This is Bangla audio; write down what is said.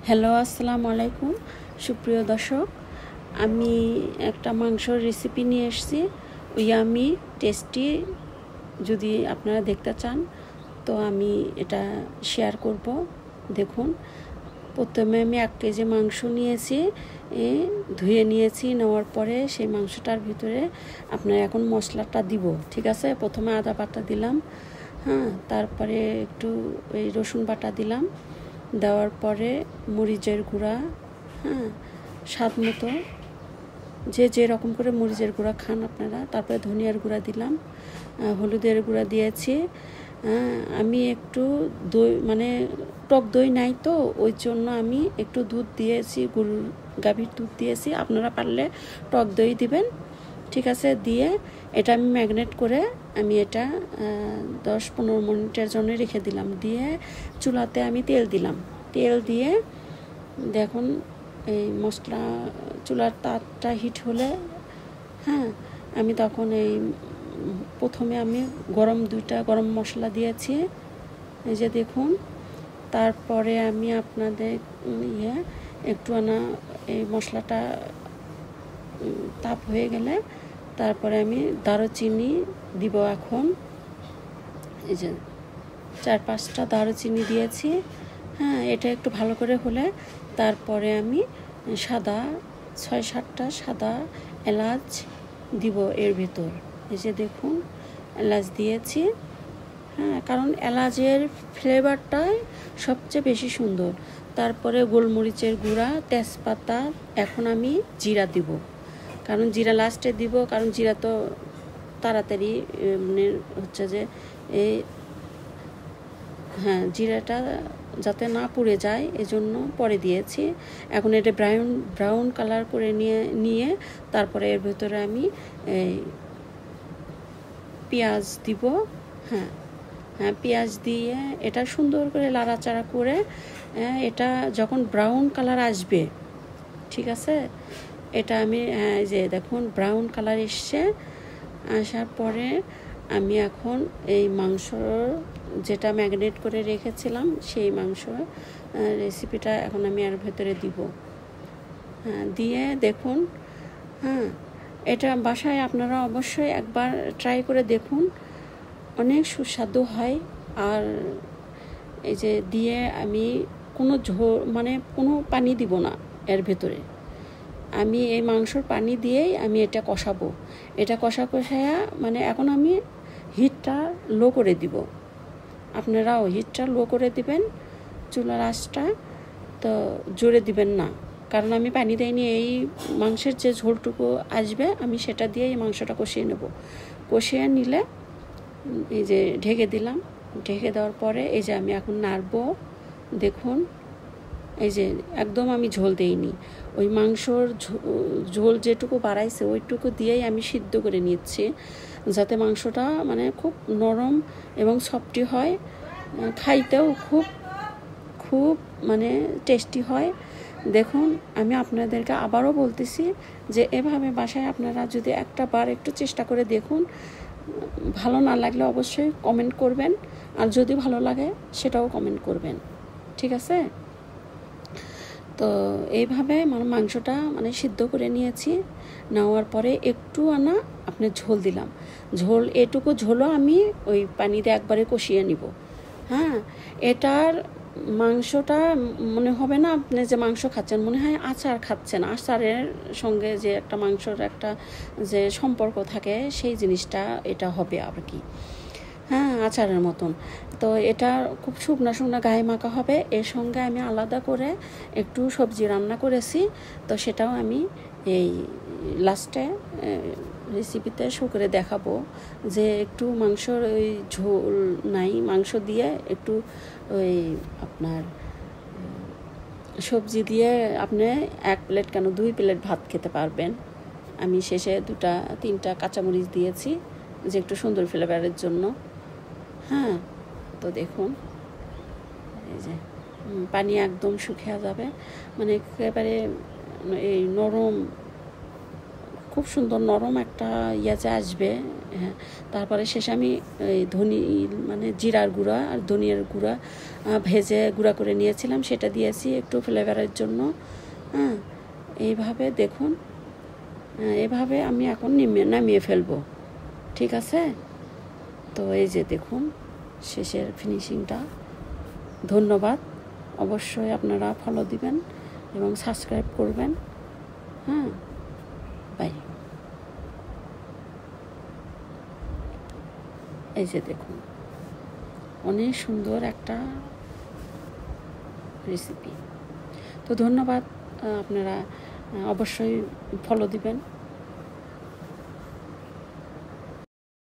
হ্যালো, আসসালামু আলাইকুম সুপ্রিয় দর্শক। আমি একটা মাংসর রেসিপি নিয়ে এসেছি, ইয়ামি টেস্টি। যদি আপনারা দেখতে চান তো আমি এটা শেয়ার করব। দেখুন, প্রথমে আমি 1 কেজি মাংস নিয়েছি, ধুয়ে নিয়েছি। নেওয়ার পরে সেই মাংসটার ভিতরে আপনার এখন মশলাটা দিব। ঠিক আছে, প্রথমে আদা বাটা দিলাম, তারপরে একটু ওই রসুন বাটা দিলাম। দেওয়ার পরে মরিচের গুঁড়া, স্বাদ মতো, যে যেরকম করে মরিচের গুঁড়া খান আপনারা। তারপরে ধনিয়ার গুঁড়া দিলাম, হলুদের গুঁড়া দিয়েছি। আমি একটু দই, মানে টক দই নাই তো ওই জন্য আমি একটু দুধ দিয়েছি, গরুর গাভীর দুধ দিয়েছি। আপনারা পারলে টক দই দিবেন। ঠিক আছে, দিয়ে এটা আমি ম্যাগনেট করে আমি এটা 10-15 মিনিটের জন্য রেখে দিলাম। দিয়ে চুলাতে আমি তেল দিলাম। তেল দিয়ে দেখুন, এই মশলা চুলার তাপটা হিট হলে আমি তখন প্রথমে আমি দুইটা গরম মশলা দিয়েছি, এই যে দেখুন। তারপরে আমি আপনাদের একটু এই মশলাটা তাপ হয়ে গেলে তারপরে আমি দারুচিনি দিব। এখন এই যে 4-5টা দারুচিনি দিয়েছি। এটা একটু ভালো করে হলে তারপরে আমি 6-7টা সাদা এলাচ দিব এর ভিতর। এই যে দেখুন, এলাচ দিয়েছি। কারণ এলাচের ফ্লেভারটাই সবচেয়ে বেশি সুন্দর। তারপরে গোলমরিচের গুঁড়া, তেজপাতা। এখন আমি জিরা দিব, কারণ জিরা লাস্টে দিব, কারণ জিরা তো তাড়াতাড়ি মানে হচ্ছে যে জিরাটা যাতে না পুড়ে যায় এজন্য পরে দিয়েছি। এখন এটা ব্রাউন কালার করে নিয়ে তারপরে এর ভিতরে আমি পেঁয়াজ দিব। পেঁয়াজ দিয়ে এটা সুন্দর করে লাড়াচাড়া করে এটা যখন ব্রাউন কালার আসবে, ঠিক আছে, এটা আমি যে দেখুন ব্রাউন কালার এসছে। আসার পরে আমি এখন এই মাংস যেটা ম্যাগনেট করে রেখেছিলাম সেই মাংস রেসিপিটা এখন আমি এর ভেতরে দিব। দিয়ে দেখুন, এটা বাসায় আপনারা অবশ্যই একবার ট্রাই করে দেখুন, অনেক সুস্বাদু হয়। আর এই যে দিয়ে আমি কোনো মানে কোনো পানি দিব না এর ভেতরে। আমি এই মাংসর পানি দিয়েই আমি এটা কষাবো। এটা কষায়া মানে এখন আমি হিটটা লো করে দিব। আপনারাও হিটটা লো করে দিবেন, চুলার আঁচটা তো জোরে দিবেন না, কারণ আমি পানি দিইনি। এই মাংসের যে ঝোলটুকু আসবে আমি সেটা দিয়ে এই মাংসটা কষিয়ে নেব। কষিয়ে নিলে এই যে ঢেকে দিলাম। ঢেকে দেওয়ার পরে এই যে আমি এখন নাড়বো। দেখুন, এই যে একদম আমি ঝোল দিইনি, ওই মাংসর ঝোল যেটুকু বাড়াইছে ওইটুকু দিয়েই আমি সিদ্ধ করে নিচ্ছি, যাতে মাংসটা মানে খুব নরম এবং সফটি হয়, খাইতেও খুব খুব মানে টেস্টি হয়। দেখুন, আমি আপনাদেরকে আবারও বলতেছি যে এভাবে বাসায় আপনারা যদি একটা বার একটু চেষ্টা করে দেখুন। ভালো না লাগলে অবশ্যই কমেন্ট করবেন, আর যদি ভালো লাগে সেটাও কমেন্ট করবেন। ঠিক আছে, তো এইভাবে মানে মাংসটা মানে সিদ্ধ করে নিয়েছি। নেওয়ার পরে একটু আপনি ঝোল দিলাম। এটুকু ঝোলও আমি ওই পানিতে একবারে কষিয়ে নিব। এটার মাংসটা মনে হবে না আপনি যে মাংস খাচ্ছেন, মনে হয় আচার খাচ্ছেন। আচারের সঙ্গে যে একটা মাংসর একটা যে সম্পর্ক থাকে সেই জিনিসটা এটা হবে আর কি, আচারের মতন। তো এটা খুব শুকনা গায়ে মাখা হবে। এর সঙ্গে আমি আলাদা করে একটু সবজি রান্না করেছি, তো সেটাও আমি এই লাস্টে রেসিপিতে শো করে দেখাবো। যে একটু মাংসর ওই ঝোল নাই, মাংস দিয়ে একটু ওই আপনার সবজি দিয়ে আপনি 1 প্লেট কেন 2 প্লেট ভাত খেতে পারবেন। আমি শেষে 2-3টা কাঁচামরিচ দিয়েছি যে একটু সুন্দর ফ্লেভারের জন্য। তো দেখুন, এই যে পানি একদম শুকিয়ে যাবে, মানে একেবারে এই নরম খুব সুন্দর নরম একটা ইয়াতে আসবে। হ্যাঁ, তারপরে শেষে আমি এই মানে জিরার গুঁড়া আর ধনিয়ার গুঁড়া ভেজে গুঁড়া করে নিয়েছিলাম, সেটা দিয়েছি একটু ফ্লেভারের জন্য। হ্যাঁ, এইভাবে দেখুন, এভাবে আমি এখন নামিয়ে ফেলবো। ঠিক আছে, তো এই যে দেখুন শেষের ফিনিশিংটা। ধন্যবাদ, অবশ্যই আপনারা ফলো দিবেন এবং সাবস্ক্রাইব করবেন। হ্যাঁ, বাই। এই যে দেখুন অনেক সুন্দর একটা রেসিপি। তো ধন্যবাদ, আপনারা অবশ্যই ফলো দিবেন।